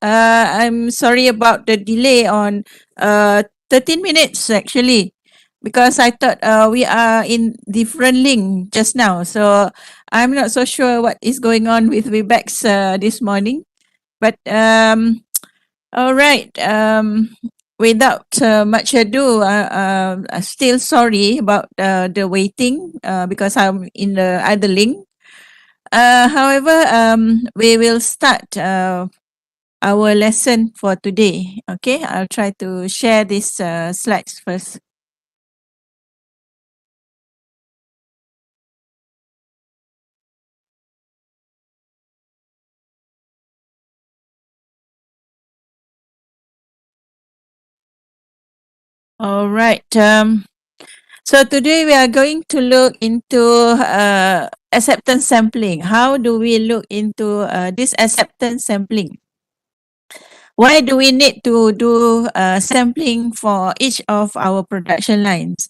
I'm sorry about the delay on 13 minutes actually, because I thought we are in different link just now. So I'm not so sure what is going on with Webex this morning. But all right. Without much ado, I'm still sorry about the waiting because I'm in the other link. However, we will start our lesson for today. Okay, I'll try to share these slides first. All right. So today we are going to look into acceptance sampling. How do we look into this acceptance sampling? Why do we need to do sampling for each of our production lines?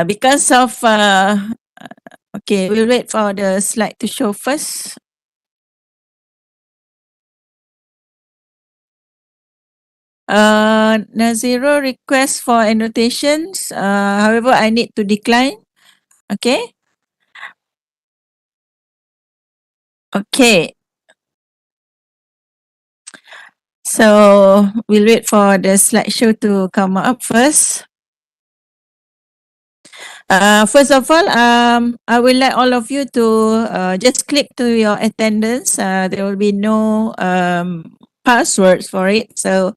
Because of, okay, we'll wait for the slide to show first. Naziro request for annotations. However, I need to decline. Okay. Okay. So we'll wait for the slideshow to come up first. First of all, I will like all of you to just click to your attendance. There will be no passwords for it. So,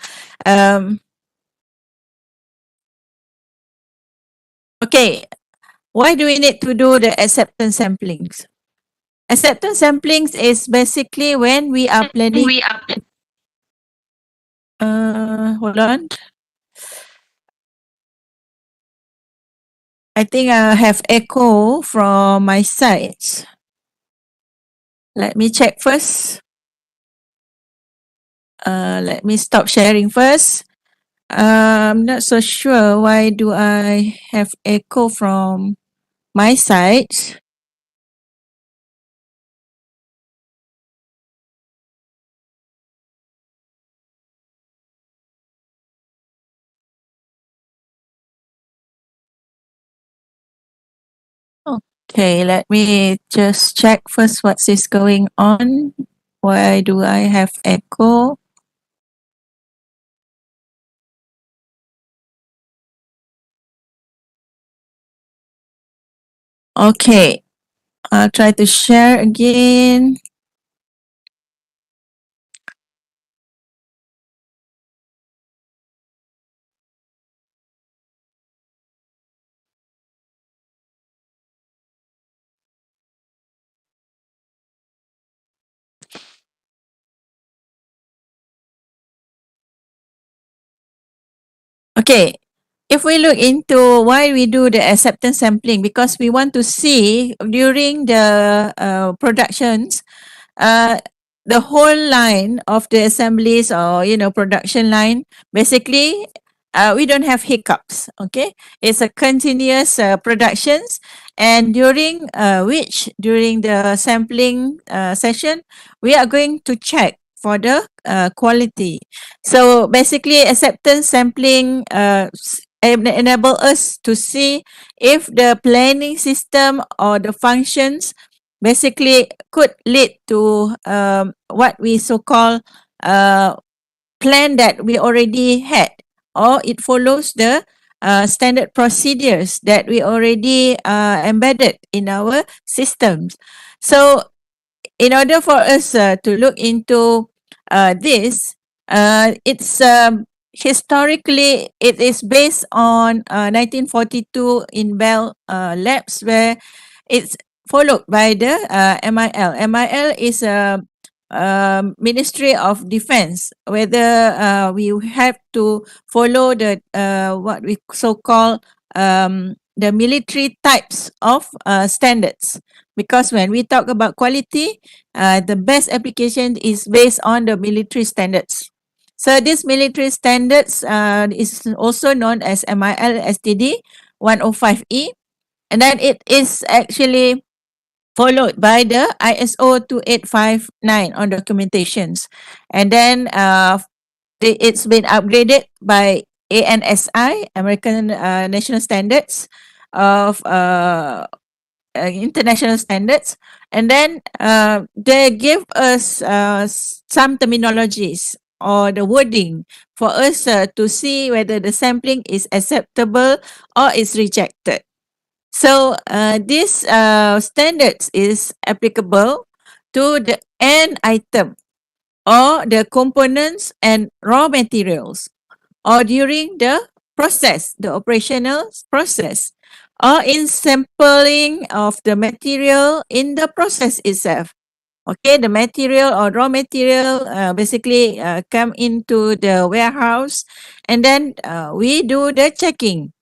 okay, why do we need to do the acceptance samplings? Acceptance samplings is basically when we are planning. Hold on. I think I have echo from my side. Let me check first. Let me stop sharing first. I'm not so sure why do I have echo from my side. Okay, let me just check first what is going on. Why do I have echo? Okay, I'll try to share again. Okay, if we look into why we do the acceptance sampling, because we want to see during the productions, the whole line of the assemblies or production line, basically we don't have hiccups. Okay, it's a continuous productions, and during the sampling session, we are going to check for the quality. So basically acceptance sampling enable us to see if the planning system or the functions basically could lead to what we so-called plan that we already had, or it follows the standard procedures that we already embedded in our systems. So in order for us to look into this, it's historically it is based on 1942 in Bell Labs, where it's followed by the MIL. MIL is a Ministry of Defense, whether we have to follow the what we so call the military types of standards. Because when we talk about quality, the best application is based on the military standards. So this military standards is also known as MIL STD 105E, and then it is actually followed by the ISO 2859 on documentations. And then it's been upgraded by ANSI, American National Standards of international standards. And then they give us some terminologies or the wording for us to see whether the sampling is acceptable or is rejected. So this standards is applicable to the end item or the components and raw materials or during the process, the operational process, or in sampling of the material in the process itself. Okay, the material or raw material basically come into the warehouse, and then we do the checking.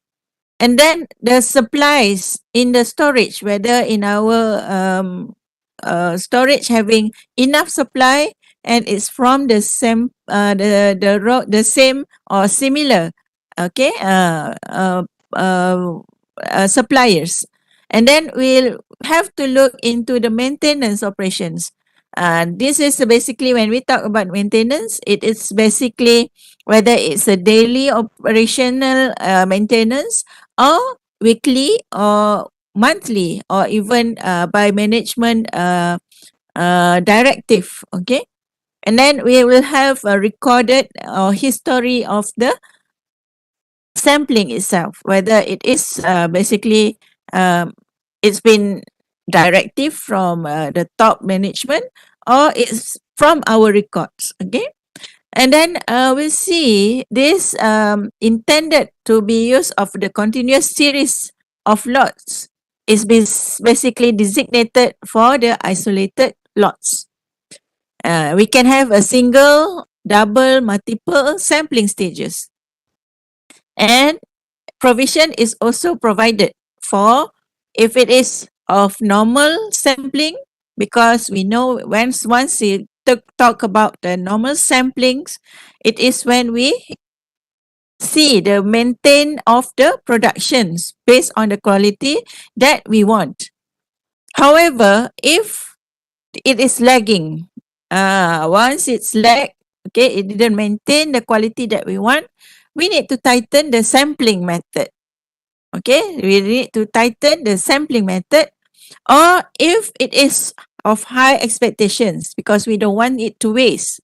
And then the supplies in the storage, whether in our storage having enough supply and it's from the same the same or similar, okay, suppliers. And then we'll have to look into the maintenance operations. This is basically when we talk about maintenance, it is basically whether it's a daily operational maintenance or weekly or monthly or even by management directive. Okay, and then we will have a recorded or history of the sampling itself, whether it is basically it's been directive from the top management or it's from our records. Okay, and then we'll see this intended to be used of the continuous series of lots is basically designated for the isolated lots. We can have a single, double, multiple sampling stages. And provision is also provided for if it is of normal sampling, because we know once we talk about the normal samplings, it is when we see the maintain of the productions based on the quality that we want. However, if it is lagging, once it's lag, okay, it didn't maintain the quality that we want, we need to tighten the sampling method. Okay, we need to tighten the sampling method. Or if it is of high expectations because we don't want it to waste,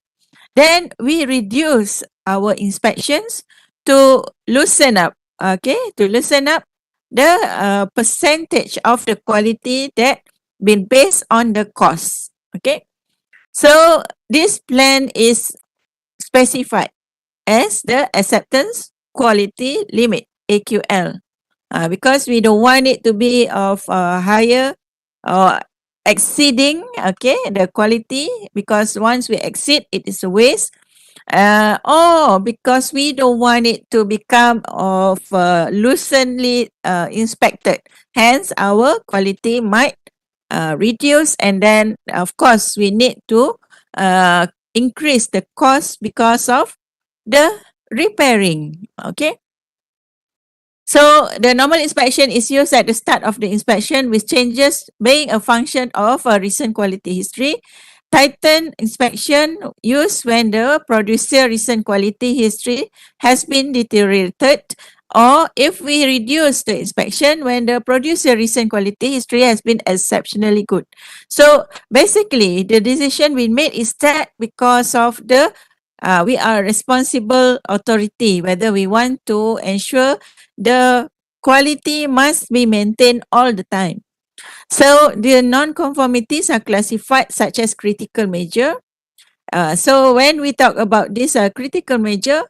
then we reduce our inspections to loosen up, okay, to loosen up the percentage of the quality that been based on the cost. Okay, so this plan is specified as the acceptance quality limit, AQL, because we don't want it to be of higher or exceeding, okay, the quality, because once we exceed, it is a waste. Or because we don't want it to become of loosely inspected. Hence, our quality might reduce, and then, of course, we need to increase the cost because of the repairing. Okay. So the normal inspection is used at the start of the inspection, with changes being a function of a recent quality history. Tighten inspection used when the producer recent quality history has been deteriorated, or if we reduce the inspection when the producer recent quality history has been exceptionally good. So basically, the decision we made is that because of the we are responsible authority, whether we want to ensure the quality must be maintained all the time. So the non-conformities are classified such as critical major. So when we talk about this critical major,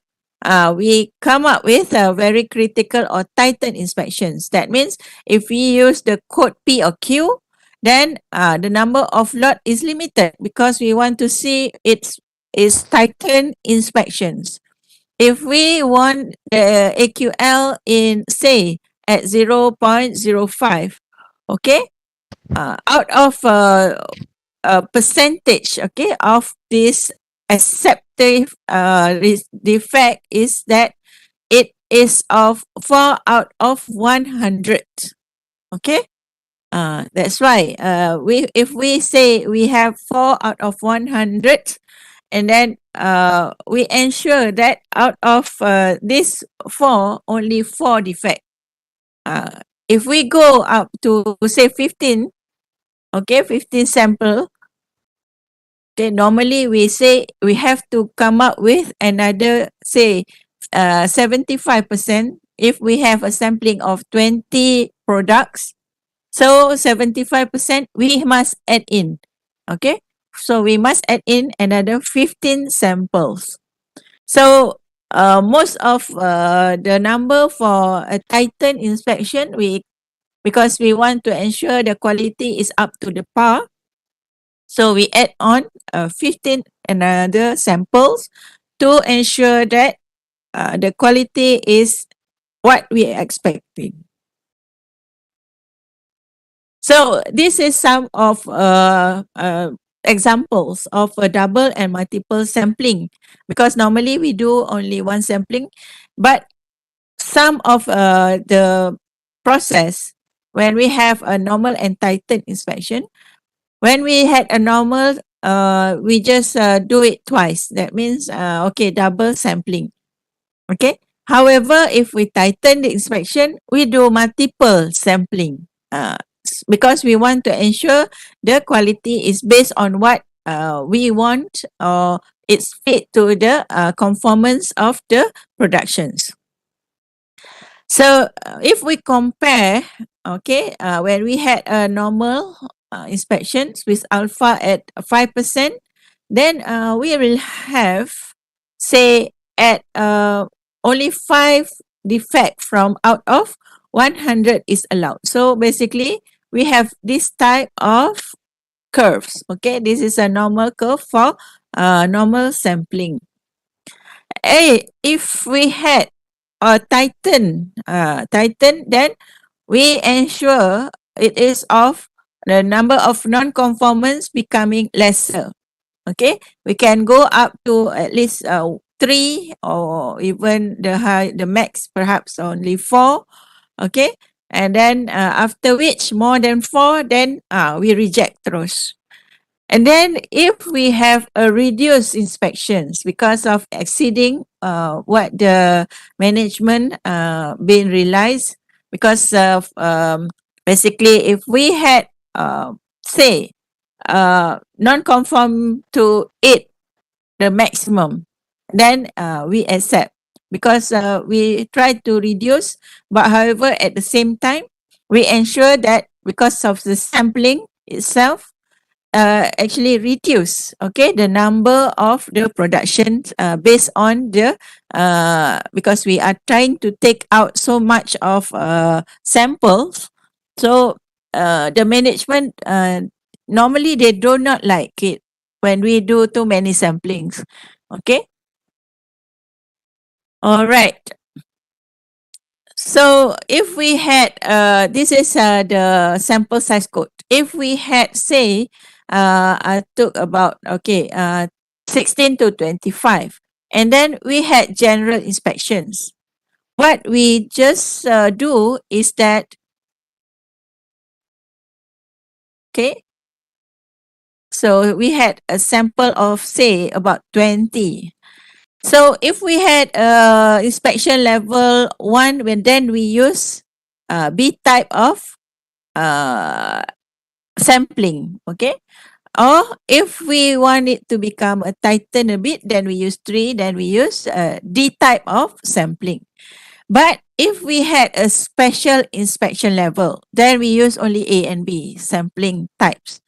we come up with a very critical or tightened inspections. That means if we use the code P or Q, then the number of lot is limited because we want to see it's tightened inspections. If we want the AQL in, say, at 0.05, okay, out of a percentage, okay, of this acceptive defect is that it is of 4 out of 100. Okay, That's why if we say we have 4 out of 100, and then we ensure that out of this 4, only 4 defect. If we go up to say 15, okay, 15 sample, okay, normally we say we have to come up with another, say, 75%. If we have a sampling of 20 products, so 75% we must add in. Okay, so we must add in another 15 samples. So most of the number for a Titan inspection, because we want to ensure the quality is up to the par, so we add on 15 another samples to ensure that the quality is what we are expecting. So this is some of examples of a double and multiple sampling, because normally we do only one sampling, but some of the process, when we have a normal and Titan inspection, when we had a normal, we just do it twice. That means okay, double sampling. Okay. However, if we tighten the inspection, we do multiple sampling because we want to ensure the quality is based on what we want, or it's fit to the conformance of the productions. So if we compare, okay, when we had a normal inspections with alpha at 5%, then we will have, say, at only 5 defect from out of 100 is allowed. So basically, we have this type of curves. Okay, this is a normal curve for normal sampling. If we had a Titan, then we ensure it is of the number of non-conformance becoming lesser. Okay, we can go up to at least 3, or even the max perhaps only 4. Okay, and then after which more than 4, then we reject those. And then if we have a reduced inspections because of exceeding what the management been realized, because of basically if we had say non-conform to 8, the maximum, then we accept, because we try to reduce, but however at the same time we ensure that because of the sampling itself actually reduce, okay, the number of the productions based on the because we are trying to take out so much of samples. So the management normally they do not like it when we do too many samplings. Okay, all right. So if we had this is the sample size code. If we had, say, I took about 16 to 25, and then we had general inspections. What we just do is that, okay, so we had a sample of, say, about 20. So if we had inspection level 1, then we use B type of sampling, okay? Or if we want it to become a Titan a bit, then we use 3, then we use D type of sampling. But if we had a special inspection level, then we use only A and B sampling types.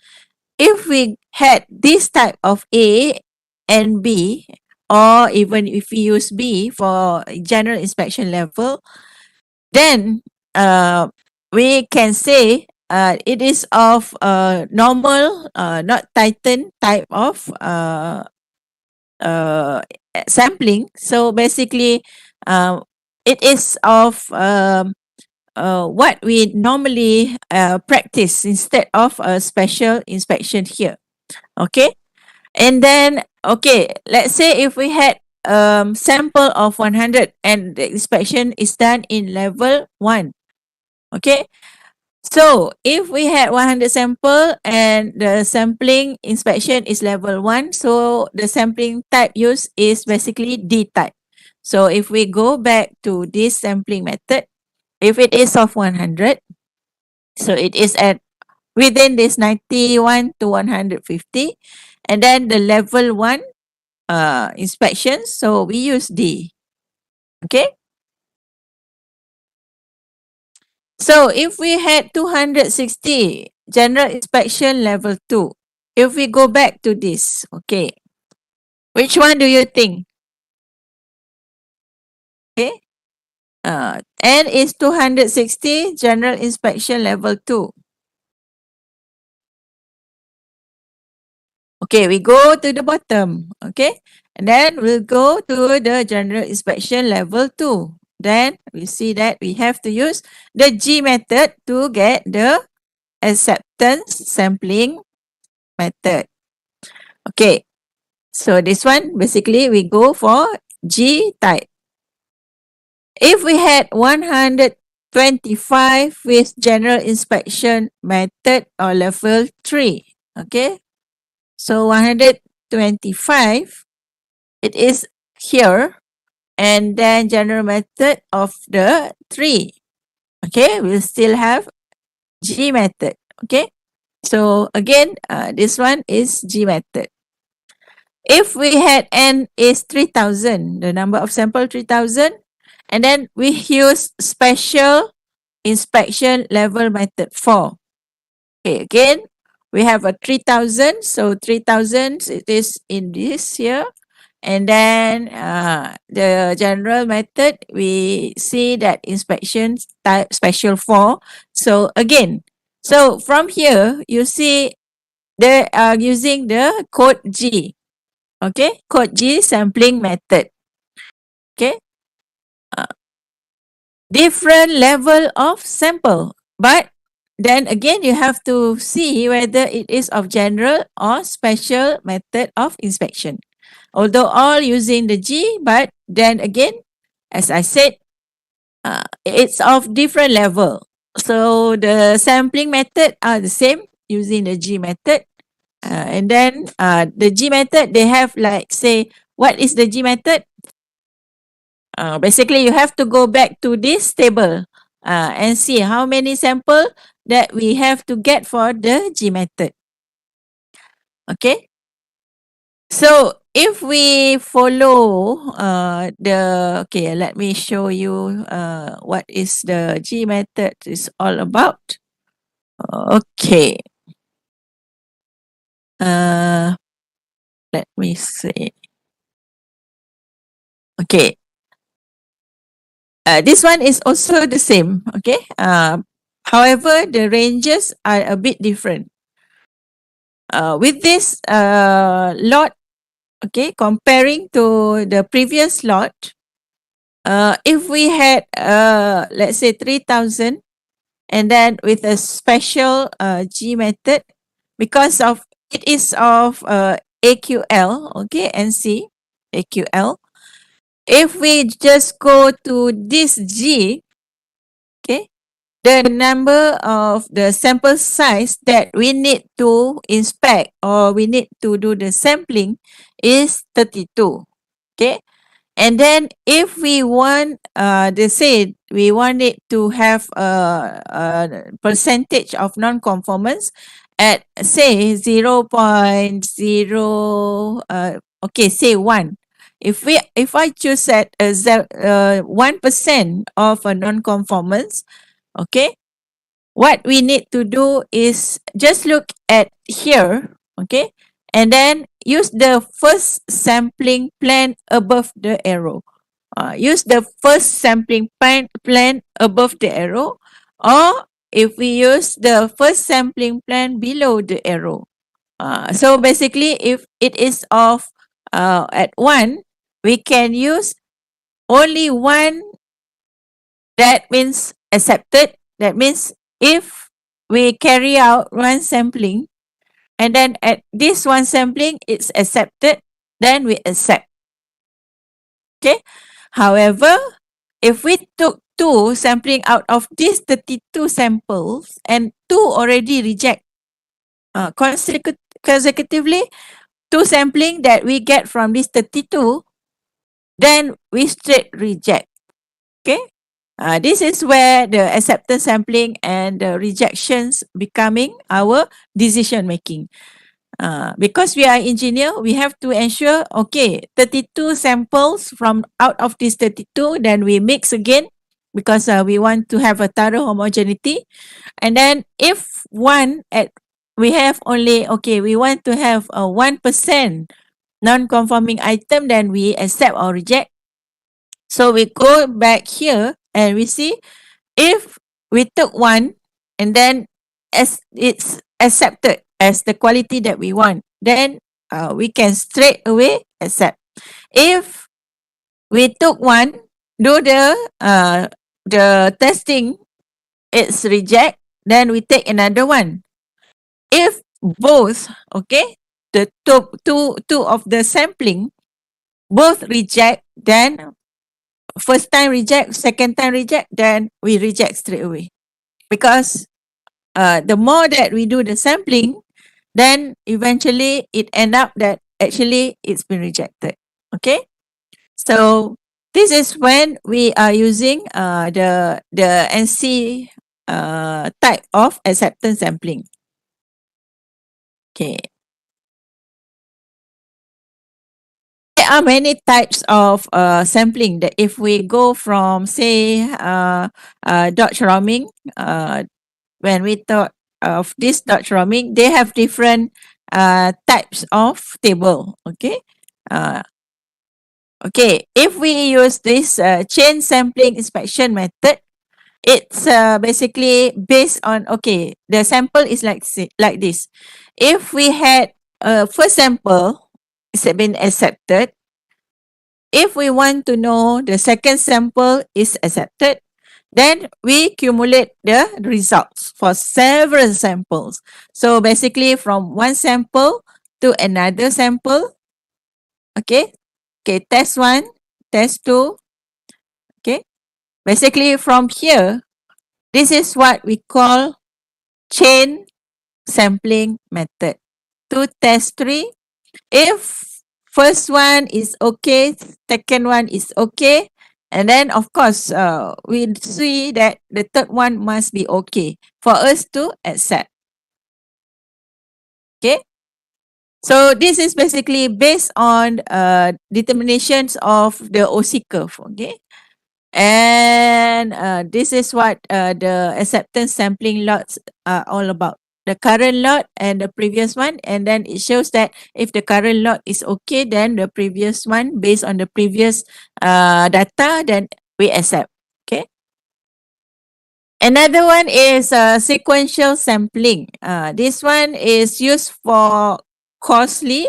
If we had this type of A and B, or even if we use B for general inspection level, then we can say it is of normal, not Titan type of sampling. So basically, it is of what we normally practice instead of a special inspection here. Okay, and then okay, let's say if we had sample of 100 and the inspection is done in level 1. Okay, So if we had 100 sample and the sampling inspection is level 1, so the sampling type used is basically D type. So if we go back to this sampling method, if it is of 100, so it is at within this 91 to 150, and then the level 1 inspection, so we use D. Okay. So if we had 260 general inspection level 2, if we go back to this, okay, which one do you think? Okay, N is 260 general inspection level 2. Okay, we go to the bottom, okay, and then we'll go to the general inspection level 2. Then we see that we have to use the G method to get the acceptance sampling method. Okay, so this one basically we go for G type. If we had 125 with general inspection method or level 3, okay, so 125, it is here, and then general method of the 3. Okay, we'll still have G method. Okay, so again, this one is G method. If we had N is 3000, the number of sample 3000, and then we use special inspection level method 4. Okay, again, we have a 3000, so 3000 it is in this here. And then the general method, we see that inspection type special 4. So again, so from here, you see they are using the code G. Okay, code G sampling method. Okay, different level of sample. But then again, you have to see whether it is of general or special method of inspection. Although all using the G, but then again, as I said, it's of different level. So the sampling method are the same using the G method. And then the G method, they have like say, what is the G method? Basically, you have to go back to this table and see how many sample that we have to get for the G method. Okay. So if we follow okay, let me show you what is the G method is all about. Okay. Let me see. Okay. This one is also the same. Okay. However, the ranges are a bit different. With this lot, okay, comparing to the previous lot, if we had let's say 3000, and then with a special G method, because of it is of AQL, okay, NC AQL. If we just go to this G, okay, the number of the sample size that we need to inspect or we need to do the sampling is 32. Okay. And then if we want, they say we want it to have a percentage of non-conformance at say 0.0, okay, say 1. If I choose at 1% of a non-conformance, okay, what we need to do is just look at here, okay, and then use the first sampling plan above the arrow. Use the first sampling plan above the arrow, or if we use the first sampling plan below the arrow. So basically, if it is of at 1, we can use only one. That means accepted. That means if we carry out one sampling and then at this one sampling it's accepted, then we accept. Okay. However, if we took 32 sampling out of these 32 samples and 2 already reject. Consecutively, 2 sampling that we get from this 32, then we straight reject. Okay. This is where the acceptance sampling and the rejections becoming our decision making. Because we are engineer, we have to ensure, okay, 32 samples from out of these 32, then we mix again because we want to have a thorough homogeneity. And then if we have only, okay, we want to have a 1% non-conforming item, then we accept or reject. So we go back here and we see if we took one and then as it's accepted as the quality that we want, then we can straight away accept. If we took one, do the testing, it's reject, then we take another one. If both, okay, the two of the sampling both reject, then first time reject, second time reject, then we reject straight away. Because the more that we do the sampling, then eventually it end up that actually it's been rejected. Okay, so this is when we are using the NC type of acceptance sampling. Okay. There are many types of sampling that if we go from say Dodge roaming, when we thought of this Dodge roaming, they have different types of table. Okay. Uh, okay. If we use this chain sampling inspection method, it's basically based on, okay, the sample is like this. If we had first sample, it's been accepted. If we want to know the second sample is accepted, then we accumulate the results for several samples. So basically from one sample to another sample. Okay. Okay, test 1, test 2. Okay. Basically from here, this is what we call chain sampling method. To test 3, if first one is okay, second one is okay, and then of course we see that the third one must be okay for us to accept. Okay, so this is basically based on determinations of the OC curve. Okay, and this is what the acceptance sampling lots are all about. The current lot and the previous one, and then it shows that if the current lot is okay, then the previous one based on the previous data, then we accept. Okay. Another one is sequential sampling. This one is used for costly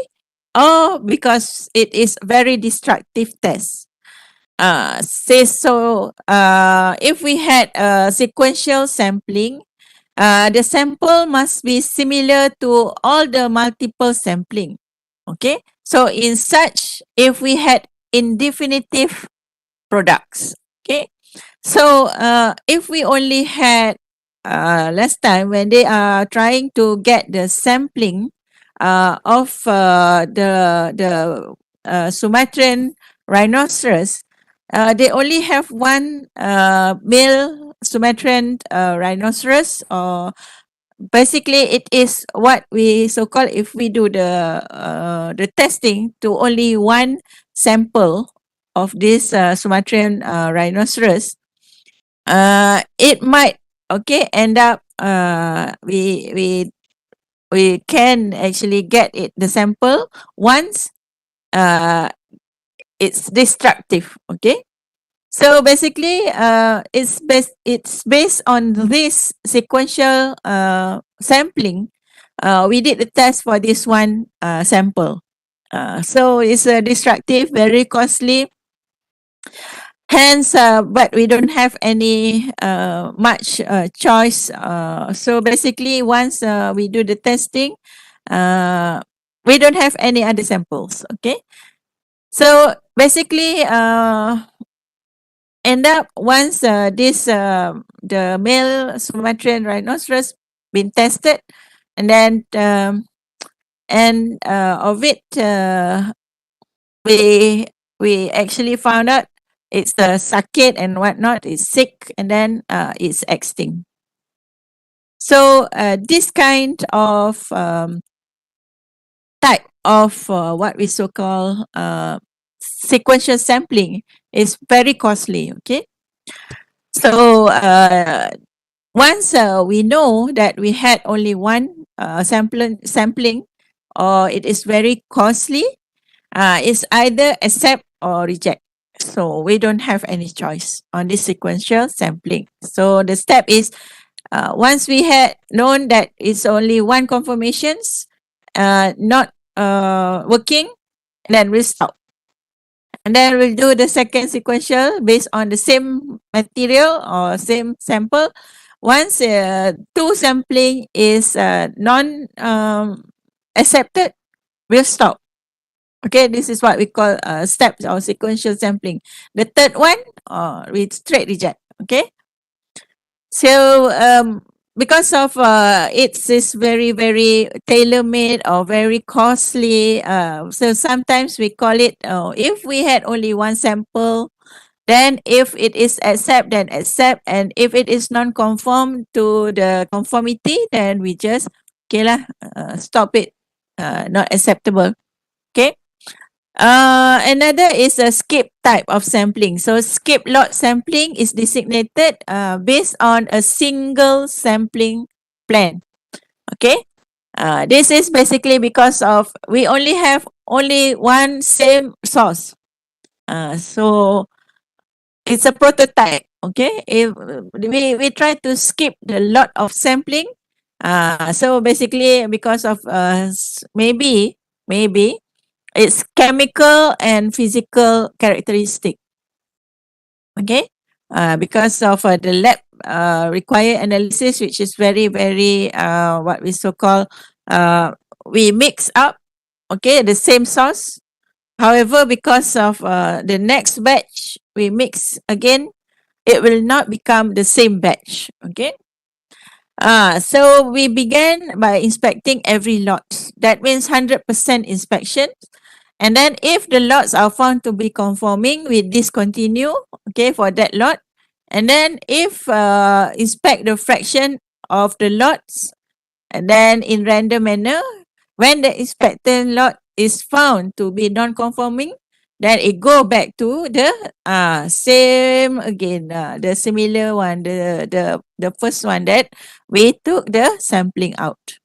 or because it is very destructive test. If we had a sequential sampling, the sample must be similar to all the multiple sampling. Okay, so in such, if we had indefinitive products, okay, so if we only had last time when they are trying to get the sampling of the Sumatran rhinoceros, they only have one male Sumatran rhinoceros, or basically it is what we so called, if we do the testing to only one sample of this Sumatran rhinoceros, it might end up we can actually get it the sample once it's destructive. Okay, so basically it's based on this sequential sampling. We did the test for this one sample. So it's destructive, very costly. Hence, but we don't have any much choice. So basically, once we do the testing, we don't have any other samples. Okay. So basically, end up once the male Sumatran rhinoceros been tested, and then of it we actually found out it's sakit and whatnot, it's sick, and then it's extinct. So this kind of type of what we so call sequential sampling is very costly. Okay, so once we know that we had only one sampling, or it is very costly, it's either accept or reject. So we don't have any choice on this sequential sampling. So the step is once we had known that it's only one confirmations not working, then we'll stop. And then we'll do the second sequential based on the same material or same sample. Once two sampling is non accepted, we'll stop. Okay, this is what we call steps or sequential sampling. The third one, we straight reject. Okay, so because of it's is very very tailor made or very costly, so sometimes we call it. If we had only one sample, then if it is accept, then accept, and if it is non-conform to the conformity, then we just okay lah, stop it, not acceptable. Okay. Another is a skip type of sampling. So skip lot sampling is designated based on a single sampling plan. Okay. This is basically because of we only have only one same source. So it's a prototype. Okay. If we try to skip the lot of sampling. So basically because of maybe it's chemical and physical characteristic. Okay, because of the lab required analysis, which is very very what we so call we mix up. Okay, the same sauce. However, because of the next batch we mix again, it will not become the same batch. Okay. So we began by inspecting every lot. That means 100% inspection. And then if the lots are found to be conforming, we discontinue, okay, for that lot. And then if inspect the fraction of the lots, and then in random manner, when the inspected lot is found to be non-conforming, then it go back to the same again, the similar one, the first one that we took the sampling out.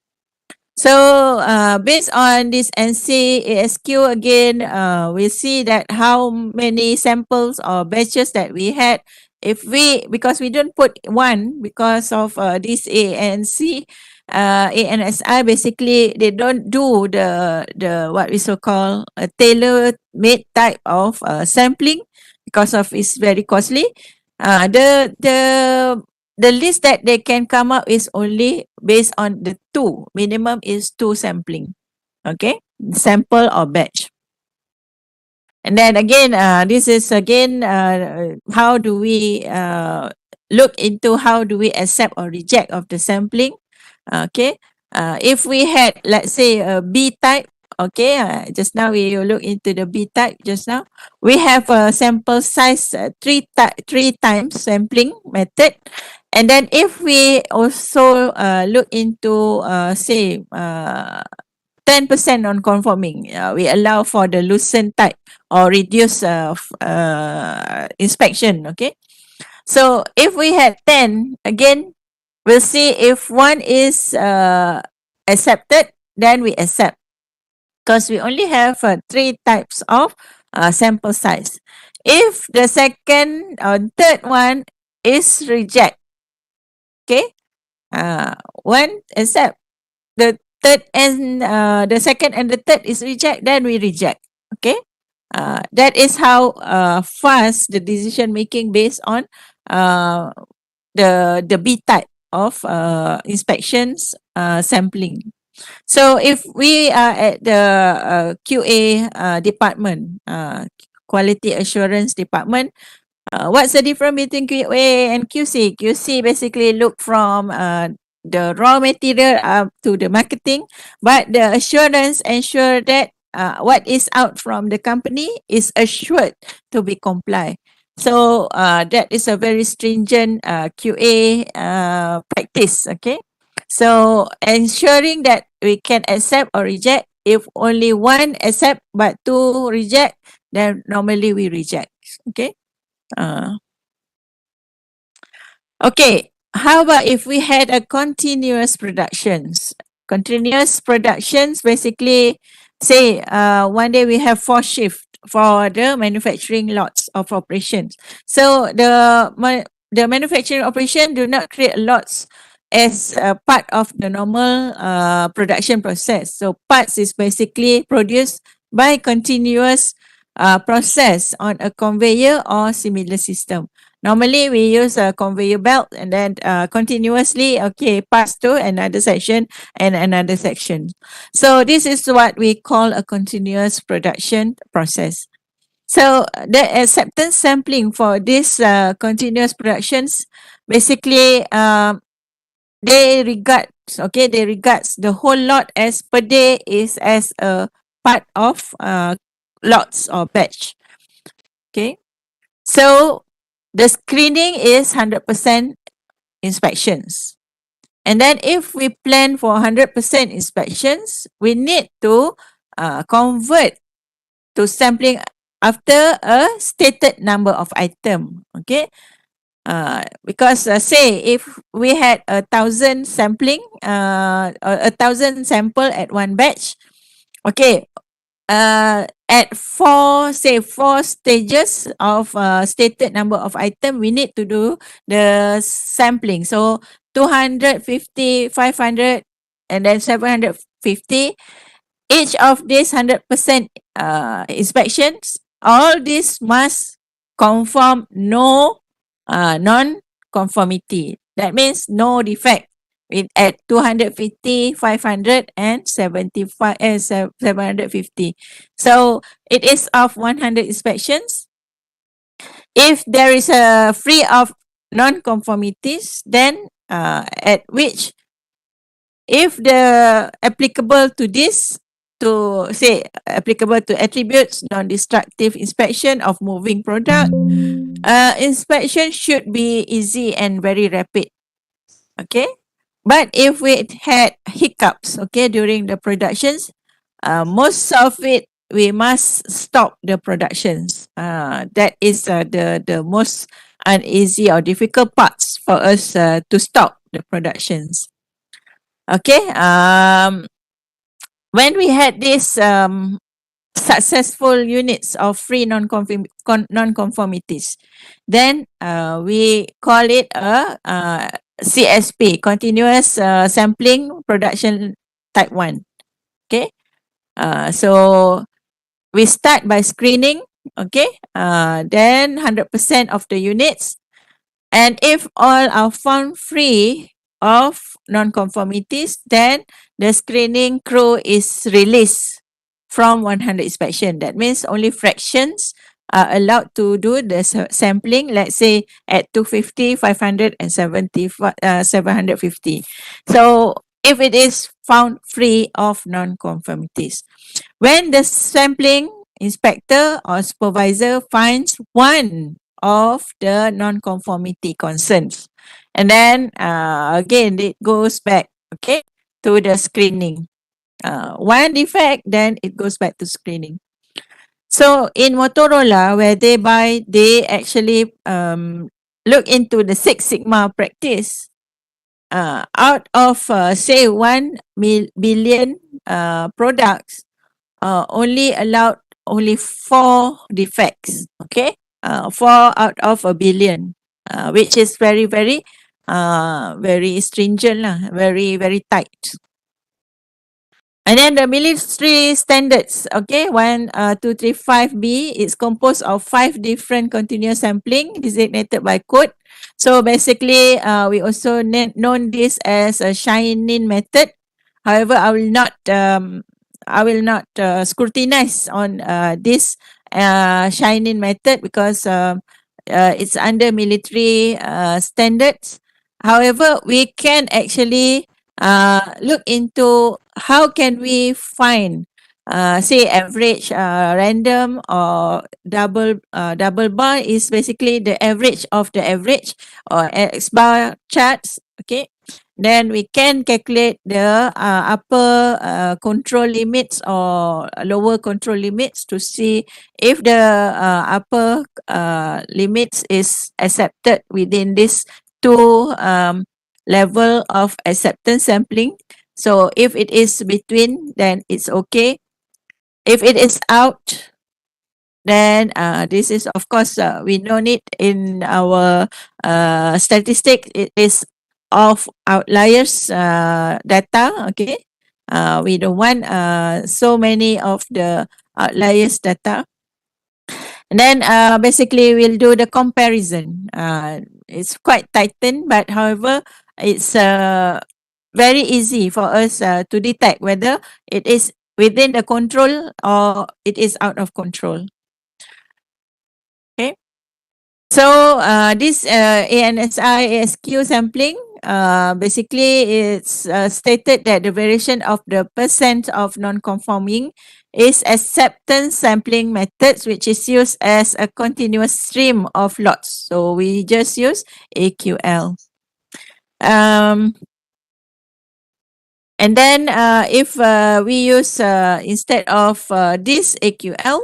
So based on this NC-ASQ again, we see that how many samples or batches that we had. If we, because we don't put one because of this ANC, ANSI, basically they don't do the what we so call a tailor-made type of sampling because of it's very costly. The list that they can come up is only based on the two. Minimum is two sampling. Okay, sample or batch. And then again, this is again how do we look into how do we accept or reject of the sampling. Okay, if we had, let's say, a B type. Okay, just now we look into the B type just now. We have a sample size three times sampling method. And then if we also look into say 10% non-conforming, we allow for the loosened type or reduce inspection. Okay, so if we had 10, again we'll see if one is accepted, then we accept, because we only have three types of sample size. If the second or third one is reject, okay, one accept, the third and the second and the third is reject, then we reject. Okay, that is how fast the decision making based on the B type of inspections sampling. So if we are at the QA department, quality assurance department, What's the difference between QA and QC? QC basically look from the raw material up to the marketing, but the assurance ensure that what is out from the company is assured to be complied. So that is a very stringent QA practice. Okay, so ensuring that we can accept or reject. If only one accept but two reject, then normally we reject. Okay. Uh, okay, how about if we had a continuous productions? Continuous productions basically say one day we have 4 shifts for the manufacturing lots of operations. So the manufacturing operation do not create lots as a part of the normal production process. So parts is basically produced by continuous process on a conveyor or similar system. Normally, we use a conveyor belt and then continuously, okay, pass to another section and another section. So this is what we call a continuous production process. So the acceptance sampling for this continuous productions, basically, they regards the whole lot as per day is as a part of lots or batch. Okay. So the screening is 100% inspections. And then if we plan for 100% inspections, we need to convert to sampling after a stated number of item. Okay. Because say if we had 1,000 sampling, or 1,000 sample at one batch, okay, at four stages of stated number of item, we need to do the sampling. So 250, 500, and then 750. Each of these 100% inspections, all this must conform no non-conformity. That means no defect with at 250, 500 and 75 750. So it is of 100 inspections. If there is a free of non-conformities, then at which if the applicable to this, to say applicable to attributes, non-destructive inspection of moving product, inspection should be easy and very rapid. Okay. But if we had hiccups, okay, during the productions, most of it we must stop the productions. That is the most uneasy or difficult parts for us to stop the productions. Okay. When we had this successful units of free non-conformities, then we call it a CSP, continuous sampling production type 1. Okay. So we start by screening. Okay. Then 100% of the units. And if all are found free of non-conformities, then the screening crew is released from 100 inspection. That means only fractions are allowed to do the sampling, let's say at 250, 500 and 750. So if it is found free of non-conformities. When the sampling inspector or supervisor finds one of the non-conformity concerns, and then again it goes back, okay, to the screening. One defect, then it goes back to screening. So in Motorola, where they actually look into the Six Sigma practice. Out of say 1 billion products, only allowed only 4 defects. Okay, 4 out of a billion, which is very very stringent lah, very tight. And then the military standards, okay, 1235B is composed of 5 different continuous sampling designated by code. So basically, we also known this as a shining method. However, I will not scrutinize on this shining method because it's under military standards. However, we can actually look into how can we find say average random or double bar is basically the average of the average or X bar charts. Okay, then we can calculate the upper control limits or lower control limits to see if the upper limits is accepted within this two level of acceptance sampling. So if it is between, then it's okay. If it is out, then this is of course we know it in our statistic. It is of outliers data. Okay, we don't want so many of the outliers data. And then basically we'll do the comparison. It's quite tightened, but however, it's very easy for us to detect whether it is within the control or it is out of control. Okay. So this ANSI ASQ sampling, basically it's stated that the variation of the percent of non-conforming is acceptance sampling methods, which is used as a continuous stream of lots. So we just use AQL. And then if we use instead of this AQL,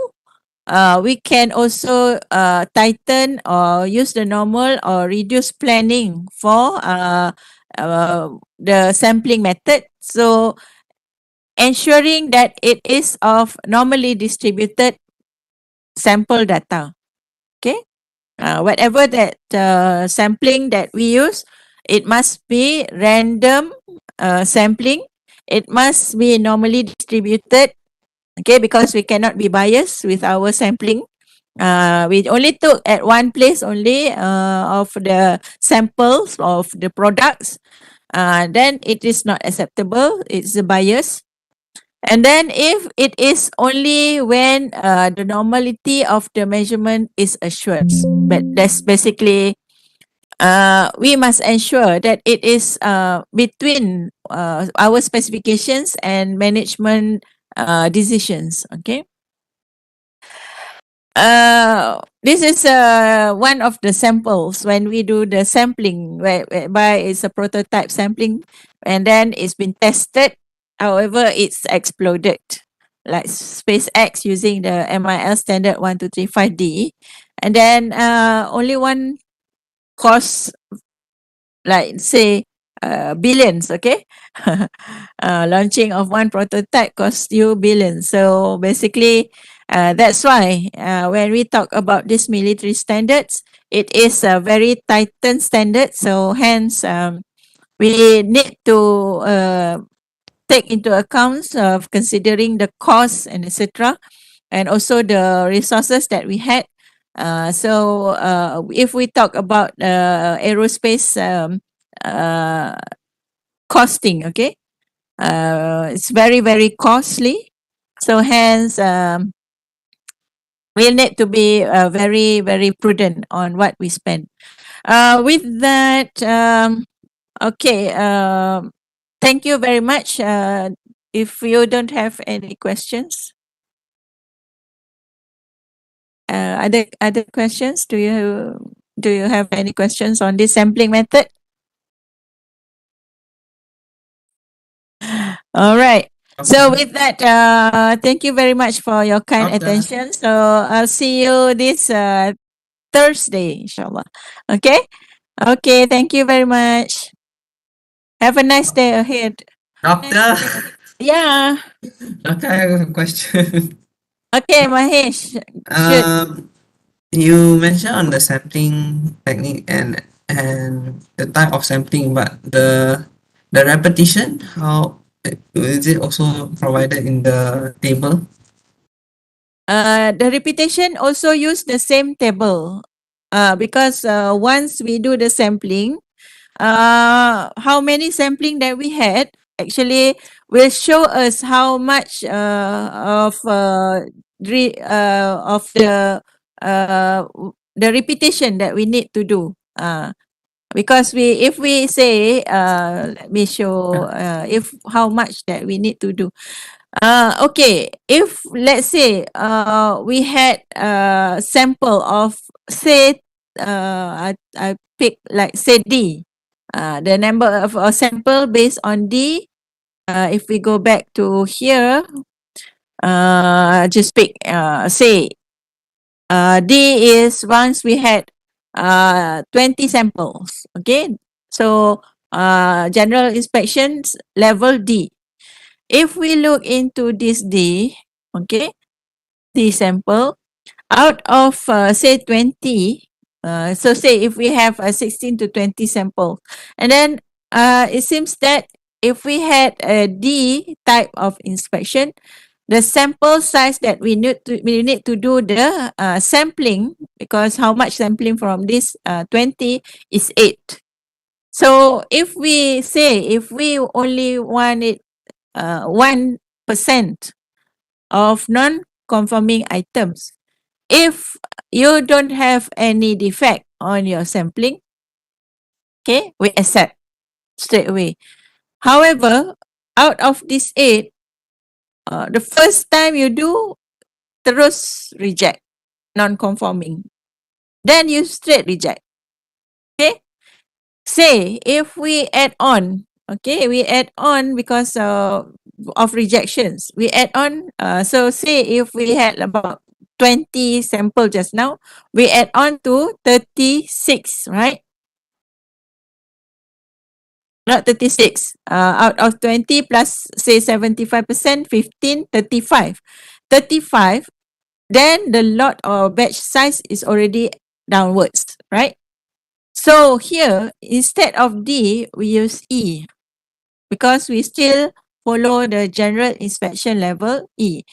we can also tighten or use the normal or reduce planning for the sampling method. So ensuring that it is of normally distributed sample data. Okay. Whatever that sampling that we use, it must be random sampling. It must be normally distributed. Okay, because we cannot be biased with our sampling. We only took at one place only of the samples of the products. Then it is not acceptable. It's a bias. And then if it is only when the normality of the measurement is assured, but that's basically we must ensure that it is between our specifications and management decisions. Okay. This is one of the samples when we do the sampling, whereby it's a prototype sampling, and then it's been tested. However, it's exploded, like SpaceX using the MIL standard 1235D, and then only one cost, like say billions. Okay. Launching of one prototype costs you billions. So basically that's why when we talk about these military standards, it is a very tightened standard. So hence we need to take into account of considering the costs and etc., and also the resources that we had. So if we talk about aerospace costing, okay, it's very, very costly. So hence, we need to be very, very prudent on what we spend. With that, okay, thank you very much. If you don't have any questions, other questions? Do you have any questions on this sampling method? All right. So with that, thank you very much for your kind attention. So I'll see you this Thursday, inshallah. Okay? Okay, thank you very much. Have a nice day ahead. Doctor, Yeah. doctor, I have a question. Okay, Mahesh. Shoot. You mentioned on the sampling technique and the type of sampling, but the repetition, how is it also provided in the table? The repetition also use the same table. Because once we do the sampling, how many sampling that we had actually will show us how much of the the repetition that we need to do. Because if we say, let me show if how much that we need to do. Okay, if let's say we had a sample of, say, I pick like say D, the number of a sample based on D. If we go back to here, just pick say D is once we had 20 samples. Okay, so general inspections level D. If we look into this D, okay, D sample, out of say 20, so say if we have 16 to 20 samples, and then it seems that if we had a D type of inspection, the sample size that we need to do the sampling, because how much sampling from this 20 is 8. So if we say if we only want it 1% of non-conforming items, if you don't have any defect on your sampling, okay, we accept straight away. However, out of this 8, the first time you do, terus reject non-conforming, then you straight reject. Okay, say if we add on, okay, we add on because of rejections, we add on, so say if we had about 20 sample just now, we add on to 36, right? Not 36, out of 20 plus say 75%, 15, 35. 35, then the lot or batch size is already downwards, right? So here, instead of D, we use E, because we still follow the general inspection level E.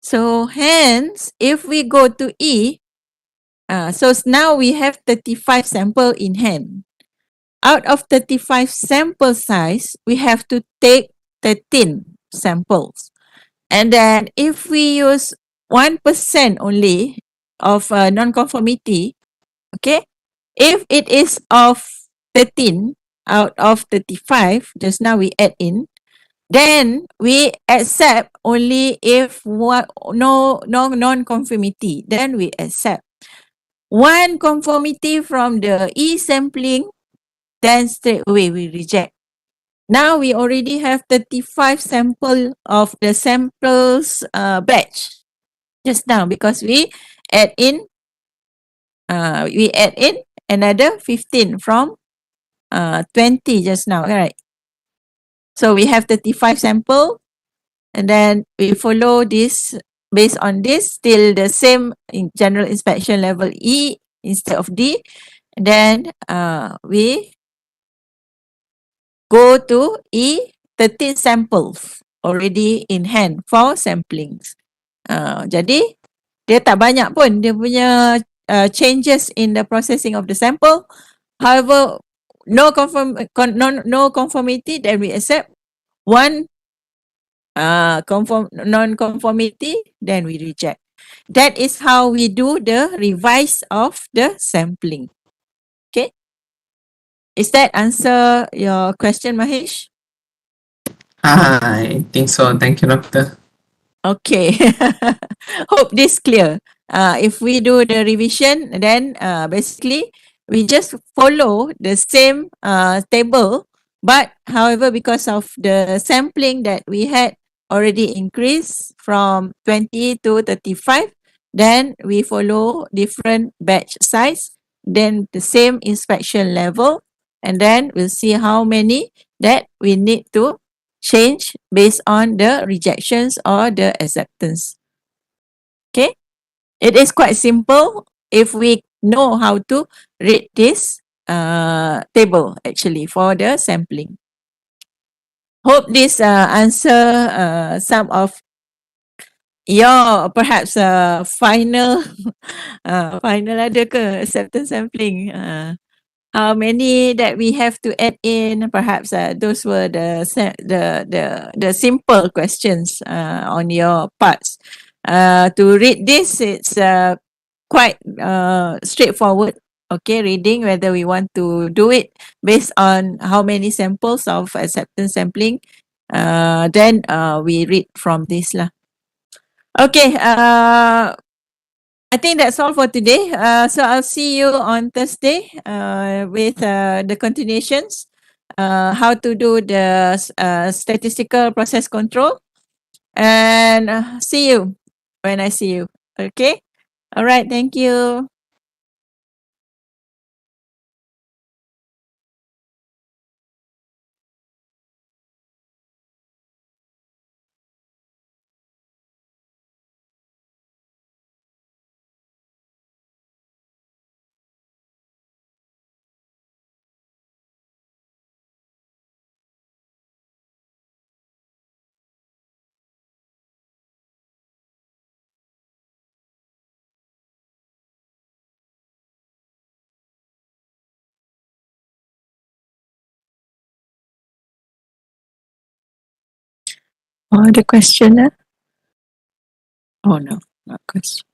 So hence, if we go to E, so now we have 35 sample in hand. Out of 35 sample size, we have to take 13 samples. And then if we use 1% only of non-conformity, okay, if it is of 13 out of 35, just now we add in, then we accept only if no non-conformity, then we accept. One conformity from the e-sampling, then straight away we reject. Now we already have 35 sample of the samples batch just now, because we add in another 15 from 20 just now, right? So we have 35 sample, and then we follow this, based on this, still the same in general inspection level E instead of D. And then we go to E, 13 samples already in hand for samplings. Jadi dia tak banyak pun dia punya changes in the processing of the sample. However, no conformity, then we accept. One non-conformity, then we reject. That is how we do the revise of the sampling. Okay. Is that answer your question, Mahesh? I think so. Thank you, Doctor. Okay. Hope this clear. If we do the revision, then basically we just follow the same table, but however, because of the sampling that we had already increased from 20 to 35, then we follow different batch size, then the same inspection level, and then we'll see how many that we need to change based on the rejections or the acceptance. Okay, it is quite simple if we know how to read this table actually for the sampling. Hope this answer some of your perhaps final final ada ke acceptance sampling. How many that we have to add in? Perhaps those were the simple questions on your parts. To read this, it's quite straightforward. Okay, reading whether we want to do it based on how many samples of acceptance sampling. Then we read from this lah. Okay, I think that's all for today. So I'll see you on Thursday with the continuations, how to do the statistical process control, and see you when I see you. Okay. All right. Thank you. Oh, the question. Oh no, not question.